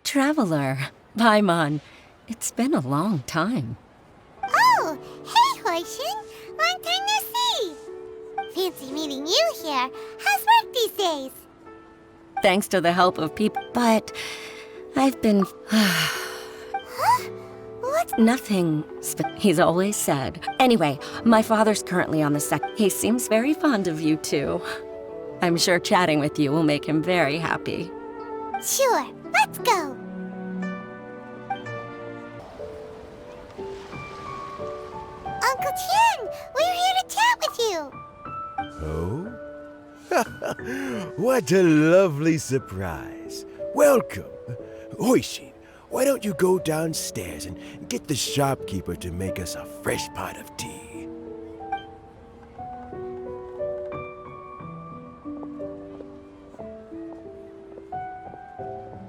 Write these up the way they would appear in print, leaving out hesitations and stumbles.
traveler. Paimon. It's been a long time. Oh, hey, Hoishin. Long time no see. Fancy meeting you here. How's work these days? Thanks to the help of people, but I've been... Huh? What? Nothing, he's always said. Anyway, my father's currently on the He seems very fond of you, too. I'm sure chatting with you will make him very happy. Sure, let's go. Uncle Tien, we're here to chat with you. Oh? What a lovely surprise. Welcome. Hoishin, why don't you go downstairs and get the shopkeeper to make us a fresh pot of tea?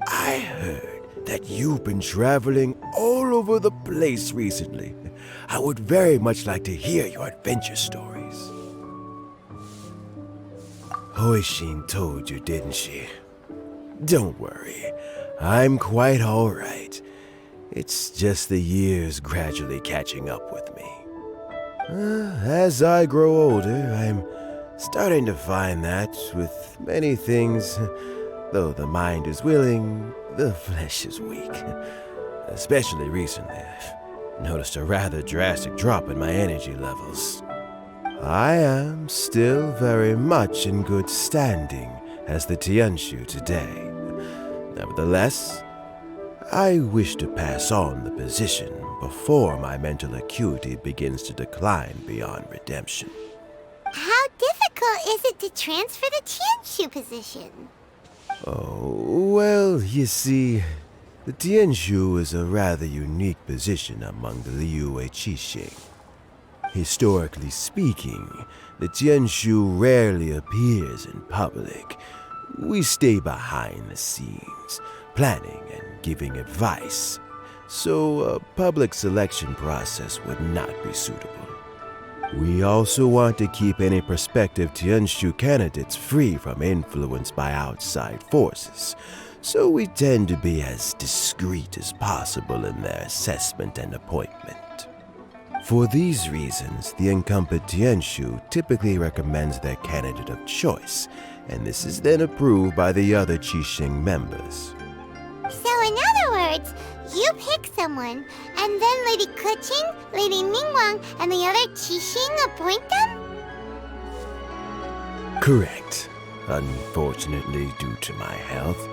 I heard that you've been traveling all over the place recently. I would very much like to hear your adventure stories. Hoishin told you, didn't she? Don't worry, I'm quite all right. It's just the years gradually catching up with me. As I grow older, I'm starting to find that with many things, though the mind is willing, the flesh is weak. Especially recently, I've noticed a rather drastic drop in my energy levels. I am still very much in good standing as the Tianshu today. Nevertheless, I wish to pass on the position before my mental acuity begins to decline beyond redemption. How difficult is it to transfer the Tianshu position? Oh, well, you see, the Tianshu is a rather unique position among the Liyue Qixing. Historically speaking, the Tianshu rarely appears in public. We stay behind the scenes, planning and giving advice, so a public selection process would not be suitable. We also want to keep any prospective Tianshu candidates free from influence by outside forces, so we tend to be as discreet as possible in their assessment and appointment. For these reasons, the incumbent Tianshu typically recommends their candidate of choice, and this is then approved by the other Qixing members. So in other words, you pick someone, and then Lady Keqing, Lady Ningguang, and the other Qixing appoint them? Correct. Unfortunately, due to my health,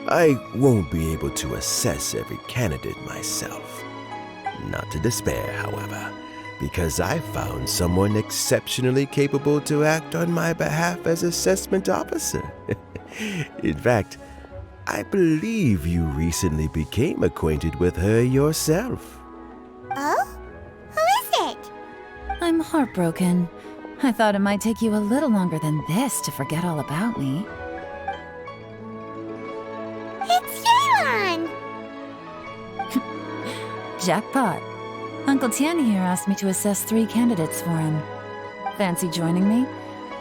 I won't be able to assess every candidate myself. Not to despair, however, because I found someone exceptionally capable to act on my behalf as assessment officer. In fact, I believe you recently became acquainted with her yourself. Oh? Who is it? I'm heartbroken. I thought it might take you a little longer than this to forget all about me. It's Yelan! Jackpot. Uncle Tien here asked me to assess 3 candidates for him. Fancy joining me?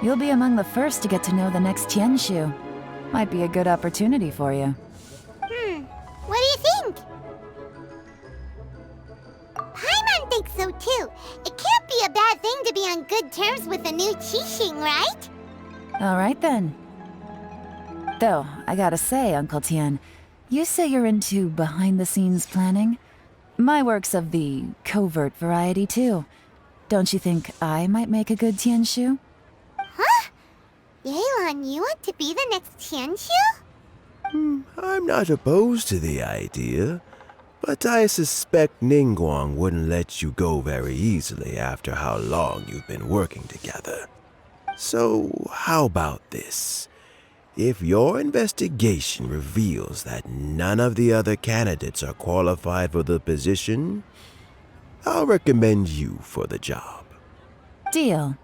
You'll be among the first to get to know the next Tianshu. Might be a good opportunity for you. What do you think? Paimon thinks so too. It can't be a bad thing to be on good terms with a new Qixing, right? Alright then. Though, I gotta say, Uncle Tien, you say you're into behind-the-scenes planning? My work's of the covert variety too. Don't you think I might make a good Tianshu? Huh? Yelan, you want to be the next Tianshu? I'm not opposed to the idea, but I suspect Ningguang wouldn't let you go very easily after how long you've been working together. So, how about this? If your investigation reveals that none of the other candidates are qualified for the position, I'll recommend you for the job. Deal.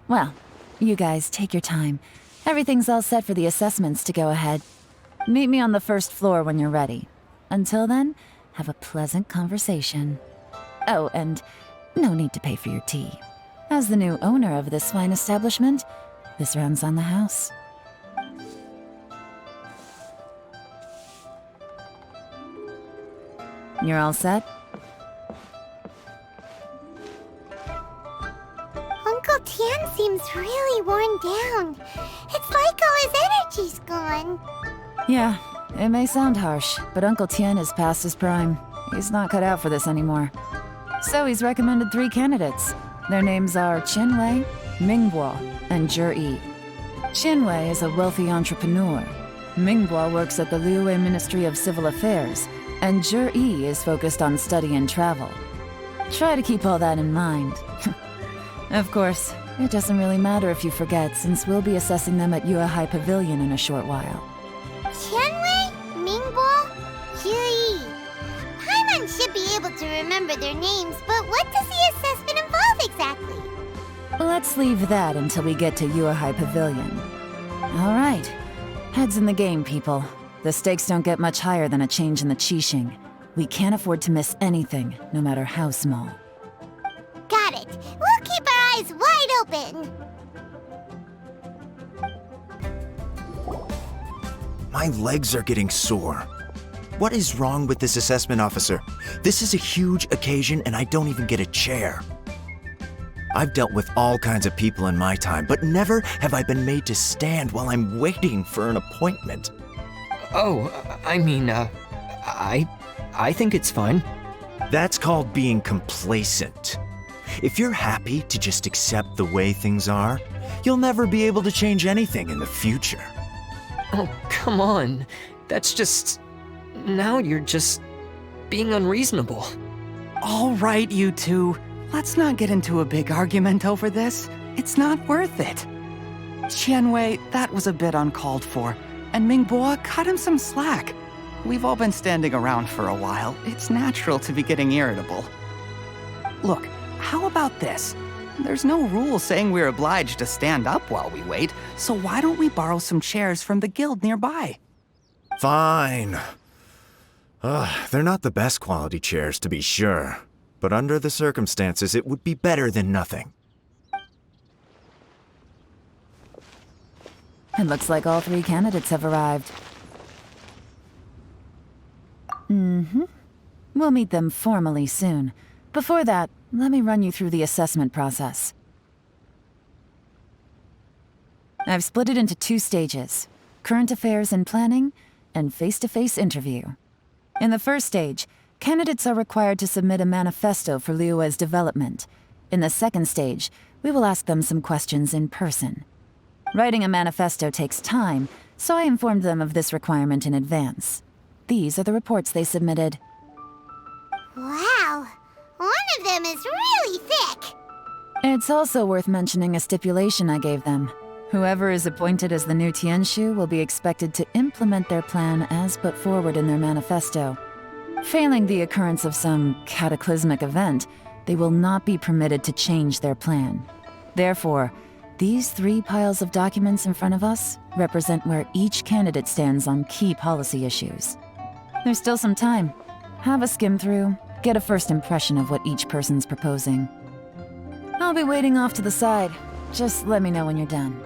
Well, you guys take your time. Everything's all set for the assessments to go ahead. Meet me on the first floor when you're ready. Until then, have a pleasant conversation. Oh, and no need to pay for your tea. As the new owner of this fine establishment, this runs on the house. You're all set? Uncle Tian seems really worn down. It's like all his energy's gone. Yeah, it may sound harsh, but Uncle Tian is past his prime. He's not cut out for this anymore. So he's recommended 3 candidates. Their names are Qinwei, Mingguo, and Zhi. Qinwei is a wealthy entrepreneur. Mingguo works at the Liyue Ministry of Civil Affairs, and Zhi is focused on study and travel. Try to keep all that in mind. Of course, it doesn't really matter if you forget, since we'll be assessing them at Yuehai Pavilion in a short while. Qianwei, Mingguo, Zhi. Paimon should be able to remember their names, but what does the assessment involve exactly? Let's leave that until we get to Yuehai Pavilion. All right. Heads in the game, people. The stakes don't get much higher than a change in the Qixing. We can't afford to miss anything, no matter how small. Got it. We'll keep our eyes wide open. My legs are getting sore. What is wrong with this assessment officer? This is a huge occasion and I don't even get a chair. I've dealt with all kinds of people in my time, but never have I been made to stand while I'm waiting for an appointment. Oh, I mean, I think it's fine. That's called being complacent. If you're happy to just accept the way things are, you'll never be able to change anything in the future. Oh, come on. That's just... Now you're just being unreasonable. All right, you two. Let's not get into a big argument over this. It's not worth it. Qianwei, that was a bit uncalled for. And Mingbo, cut him some slack. We've all been standing around for a while. It's natural to be getting irritable. Look, how about this? There's no rule saying we're obliged to stand up while we wait, so why don't we borrow some chairs from the guild nearby? Fine. They're not the best quality chairs, to be sure. But under the circumstances, it would be better than nothing. It looks like all 3 candidates have arrived. We'll meet them formally soon. Before that, let me run you through the assessment process. I've split it into 2 stages: current affairs and planning, and face-to-face interview. In the first stage, candidates are required to submit a manifesto for Liyue's development. In the second stage, we will ask them some questions in person. Writing a manifesto takes time, so I informed them of this requirement in advance. These are the reports they submitted. Wow. One of them is really thick. It's also worth mentioning a stipulation I gave them. Whoever is appointed as the new Tianshu will be expected to implement their plan as put forward in their manifesto. Failing the occurrence of some cataclysmic event, they will not be permitted to change their plan. Therefore, these 3 piles of documents in front of us represent where each candidate stands on key policy issues. There's still some time. Have a skim through, get a first impression of what each person's proposing. I'll be waiting off to the side. Just let me know when you're done.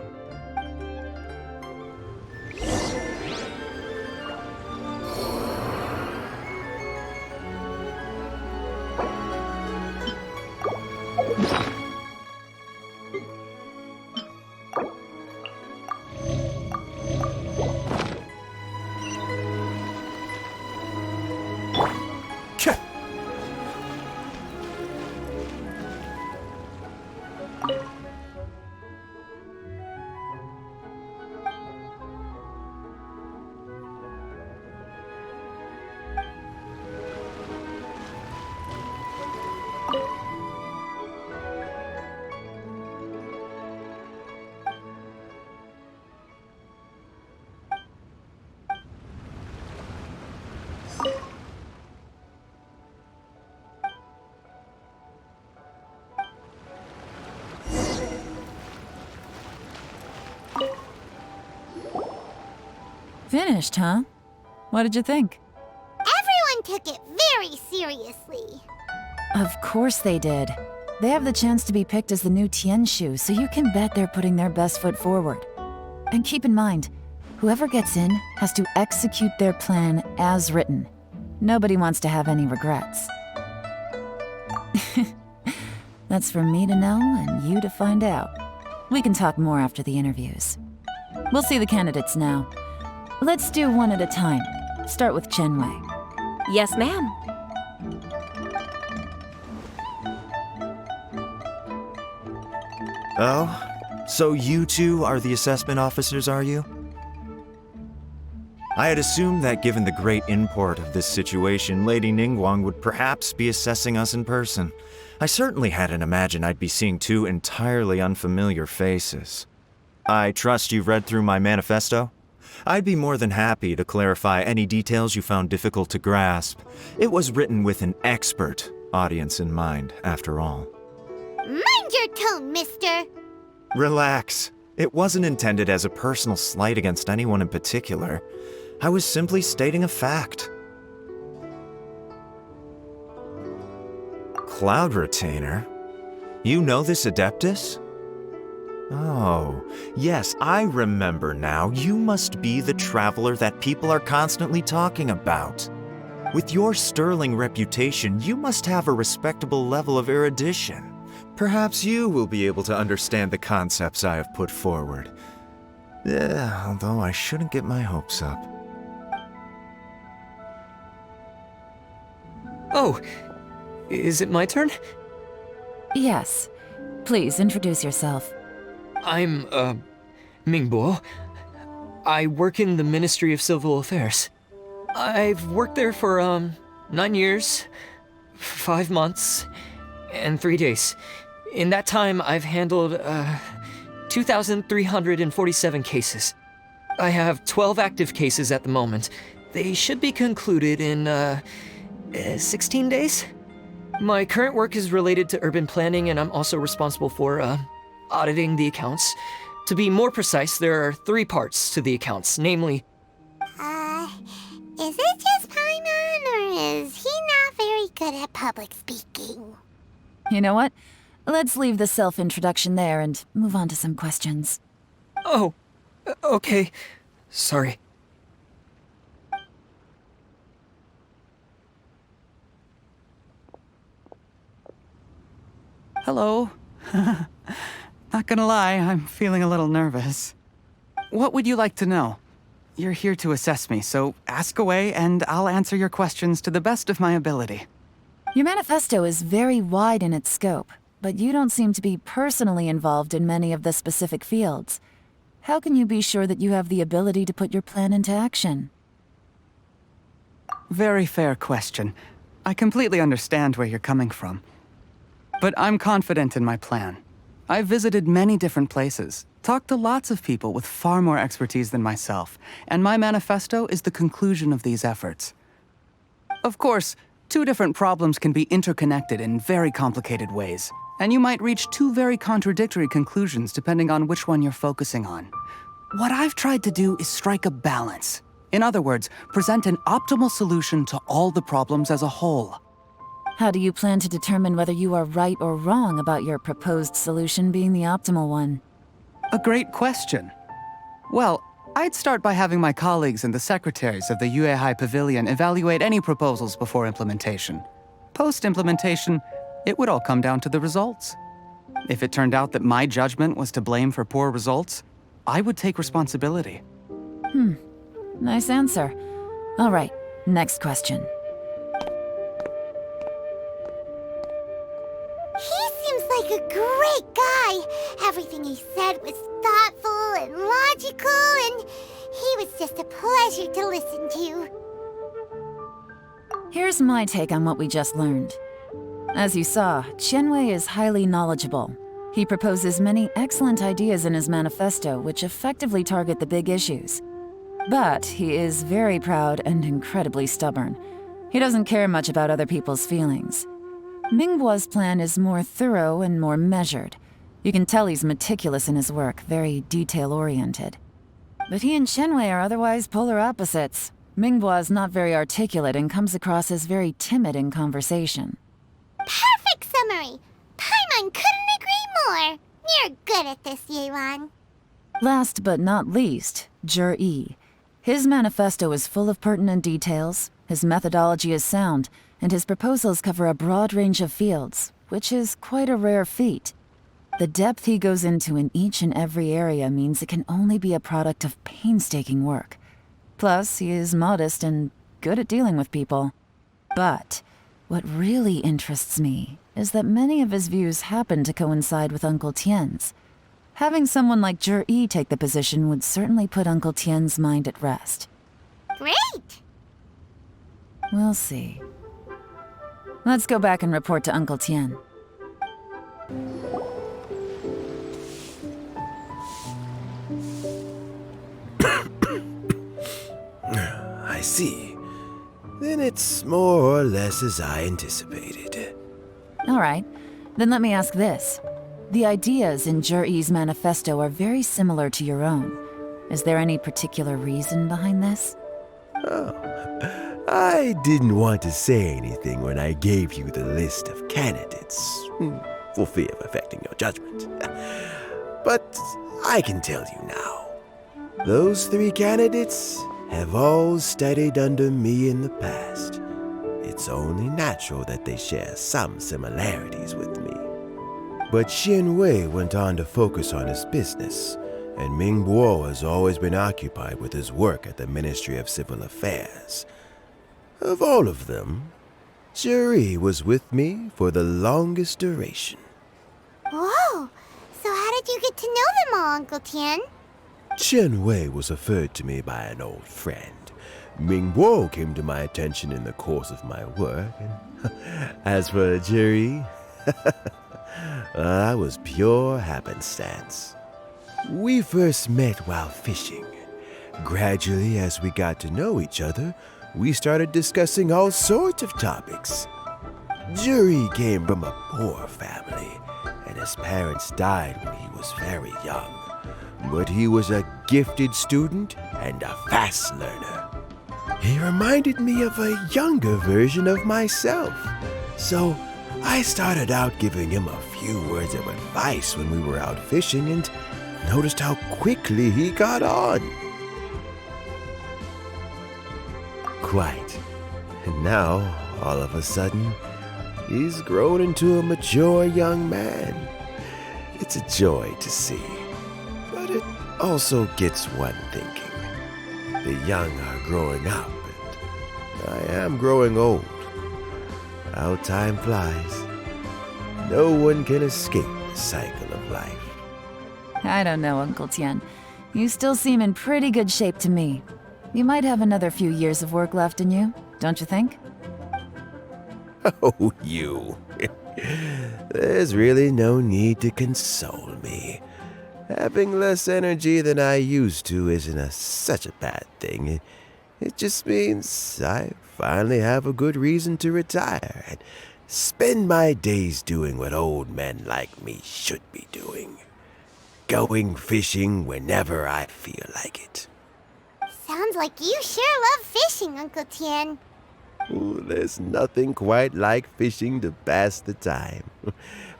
Finished, huh? What did you think? Everyone took it very seriously. Of course they did. They have the chance to be picked as the new Tianshu, so you can bet they're putting their best foot forward. And keep in mind, whoever gets in has to execute their plan as written. Nobody wants to have any regrets. That's for me to know and you to find out. We can talk more after the interviews. We'll see the candidates now. Let's do one at a time. Start with Chenwei. Yes, ma'am. Oh? So you two are the assessment officers, are you? I had assumed that given the great import of this situation, Lady Ningguang would perhaps be assessing us in person. I certainly hadn't imagined I'd be seeing two entirely unfamiliar faces. I trust you've read through my manifesto? I'd be more than happy to clarify any details you found difficult to grasp. It was written with an expert audience in mind, after all. Mind your tone, mister! Relax. It wasn't intended as a personal slight against anyone in particular. I was simply stating a fact. Cloud Retainer? You know this Adeptus? Oh, yes, I remember now. You must be the traveler that people are constantly talking about. With your sterling reputation, you must have a respectable level of erudition. Perhaps you will be able to understand the concepts I have put forward. Although I shouldn't get my hopes up. Oh, is it my turn? Yes. Please introduce yourself. I'm, Mingbo. I work in the Ministry of Civil Affairs. I've worked there for, 9 years, 5 months, and 3 days. In that time, I've handled, 2,347 cases. I have 12 active cases at the moment. They should be concluded in, 16 days? My current work is related to urban planning, and I'm also responsible for, auditing the accounts. To be more precise, there are 3 parts to the accounts, namely... Is it just Paimon, or is he not very good at public speaking? You know what? Let's leave the self-introduction there and move on to some questions. Oh, okay. Sorry. Hello. Not gonna lie, I'm feeling a little nervous. What would you like to know? You're here to assess me, so ask away and I'll answer your questions to the best of my ability. Your manifesto is very wide in its scope, but you don't seem to be personally involved in many of the specific fields. How can you be sure that you have the ability to put your plan into action? Very fair question. I completely understand where you're coming from. But I'm confident in my plan. I've visited many different places, talked to lots of people with far more expertise than myself, and my manifesto is the conclusion of these efforts. Of course, 2 different problems can be interconnected in very complicated ways, and you might reach 2 very contradictory conclusions depending on which one you're focusing on. What I've tried to do is strike a balance. In other words, present an optimal solution to all the problems as a whole. How do you plan to determine whether you are right or wrong about your proposed solution being the optimal one? A great question. Well, I'd start by having my colleagues and the secretaries of the Yuehai Pavilion evaluate any proposals before implementation. Post-implementation, it would all come down to the results. If it turned out that my judgment was to blame for poor results, I would take responsibility. Nice answer. All right, next question. He seems like a great guy. Everything he said was thoughtful and logical, and he was just a pleasure to listen to. Here's my take on what we just learned. As you saw, Chenwei is highly knowledgeable. He proposes many excellent ideas in his manifesto which effectively target the big issues. But he is very proud and incredibly stubborn. He doesn't care much about other people's feelings. Mingbo's plan is more thorough and more measured. You can tell he's meticulous in his work, very detail-oriented. But he and Chenwei are otherwise polar opposites. Mingbo is not very articulate and comes across as very timid in conversation. Perfect summary! Paimon couldn't agree more! You're good at this, Yelan. Last but not least, Jur-E. His manifesto is full of pertinent details, His methodology is sound, and his proposals cover a broad range of fields, which is quite a rare feat. The depth he goes into in each and every area means it can only be a product of painstaking work. Plus, he is modest and good at dealing with people. But what really interests me is that many of his views happen to coincide with Uncle Tien's. Having someone like Yi take the position would certainly put Uncle Tien's mind at rest. Great! We'll see. Let's go back and report to Uncle Tien. I see. Then it's more or less as I anticipated. All right, then let me ask this. The ideas in Yi's manifesto are very similar to your own. Is there any particular reason behind this? Oh, I didn't want to say anything when I gave you the list of candidates, for fear of affecting your judgment. But I can tell you now. Those 3 candidates have all studied under me in the past. It's only natural that they share some similarities with me. But Wei went on to focus on his business, and Mingbo has always been occupied with his work at the Ministry of Civil Affairs. Of all of them, Yi was with me for the longest duration. Whoa! So how did you get to know them all, Uncle Tien? Wei was referred to me by an old friend. Mingbo came to my attention in the course of my work, and as for Yi, that was pure happenstance. We first met while fishing. Gradually, as we got to know each other, we started discussing all sorts of topics. Yi came from a poor family, and his parents died when he was very young. But he was a gifted student and a fast learner. He reminded me of a younger version of myself. So I started out giving him a few words of advice when we were out fishing and noticed how quickly he got on. Quite. And now, all of a sudden, he's grown into a mature young man. It's a joy to see. But it also gets one thinking. The young are growing up, and I am growing old. How time flies. No one can escape the cycle of life. I don't know, Uncle Tien. You still seem in pretty good shape to me. You might have another few years of work left in you, don't you think? Oh, you. There's really no need to console me. Having less energy than I used to isn't such a bad thing. It just means I finally have a good reason to retire and spend my days doing what old men like me should be doing. Going fishing whenever I feel like it. Sounds like you sure love fishing, Uncle Tien. Ooh, there's nothing quite like fishing to pass the time.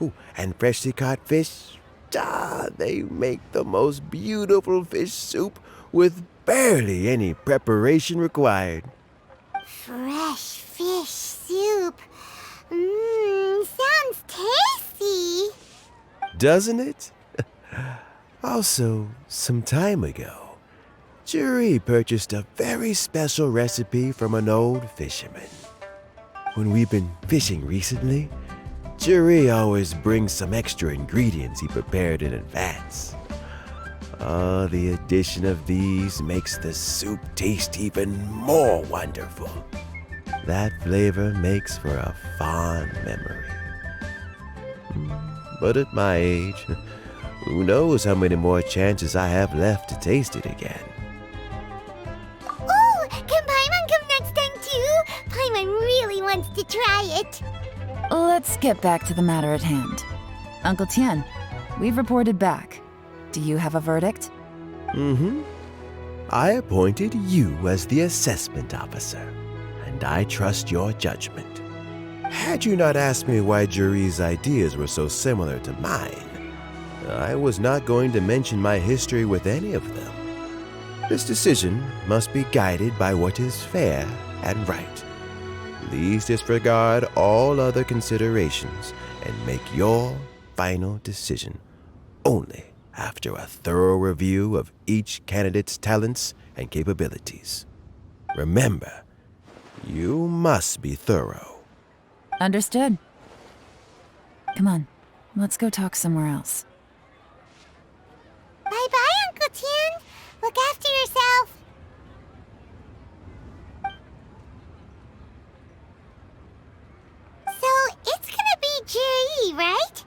Ooh, and freshly caught fish, they make the most beautiful fish soup with barely any preparation required. Fresh fish soup. Sounds tasty. Doesn't it? Also, some time ago, Yi purchased a very special recipe from an old fisherman. When we've been fishing recently, Yi always brings some extra ingredients he prepared in advance. The addition of these makes the soup taste even more wonderful. That flavor makes for a fond memory. But at my age, who knows how many more chances I have left to taste it again. Ooh, can Paimon come next time too? Paimon really wants to try it. Let's get back to the matter at hand. Uncle Tien, we've reported back. Do you have a verdict? I appointed you as the assessment officer, and I trust your judgment. Had you not asked me why Yi's ideas were so similar to mine, I was not going to mention my history with any of them. This decision must be guided by what is fair and right. Please disregard all other considerations and make your final decision only after a thorough review of each candidate's talents and capabilities. Remember, you must be thorough. Understood. Come on, let's go talk somewhere else. Bye-bye, Uncle Tian. Look after yourself. So, it's gonna be Jiri, right?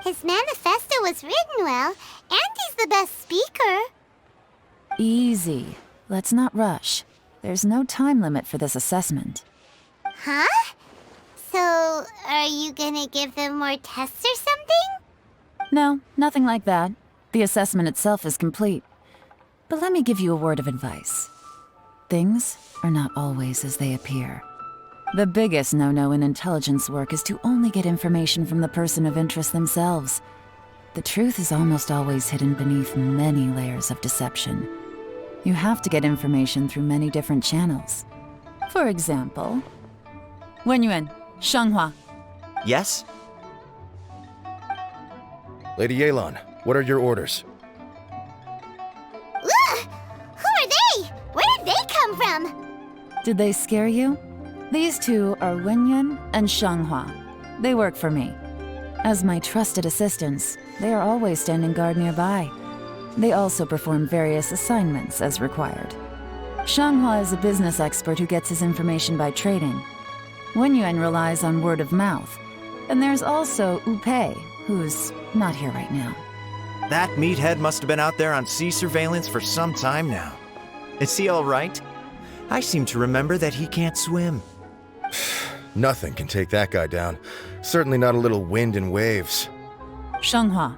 His manifesto was written well, and he's the best speaker. Easy. Let's not rush. There's no time limit for this assessment. Huh? So, are you gonna give them more tests or something? No, nothing like that. The assessment itself is complete. But let me give you a word of advice. Things are not always as they appear. The biggest no-no in intelligence work is to only get information from the person of interest themselves. The truth is almost always hidden beneath many layers of deception. You have to get information through many different channels. For example, Wenyuan, Shanghua. Yes? Lady Yelan, what are your orders? Ugh! Who are they? Where did they come from? Did they scare you? These two are Wenyuan and Shanghua. They work for me. As my trusted assistants, they are always standing guard nearby. They also perform various assignments as required. Shanghua is a business expert who gets his information by trading. Wenyuan relies on word of mouth. And there's also Upei, who's not here right now. That meathead must have been out there on sea surveillance for some time now. Is he all right? I seem to remember that he can't swim. Nothing can take that guy down. Certainly not a little wind and waves. Shanghua,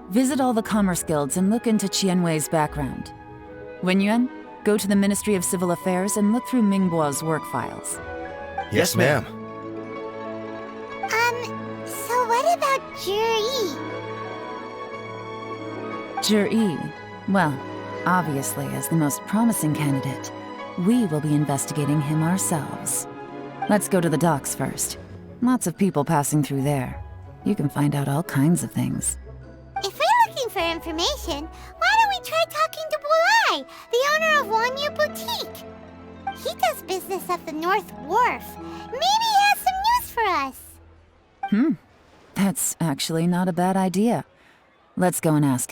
visit all the commerce guilds and look into Qianwei's background. Wenyuan, go to the Ministry of Civil Affairs and look through Mingbo's work files. Yes, ma'am. So what about Jiri? Jiri, well, obviously as the most promising candidate, we will be investigating him ourselves. Let's go to the docks first. Lots of people passing through there. You can find out all kinds of things. If we're looking for information, why don't we try talking to Bulai, the owner of Wanyu Boutique? He does business at the North Wharf. Maybe he has some news for us. That's actually not a bad idea. Let's go and ask him.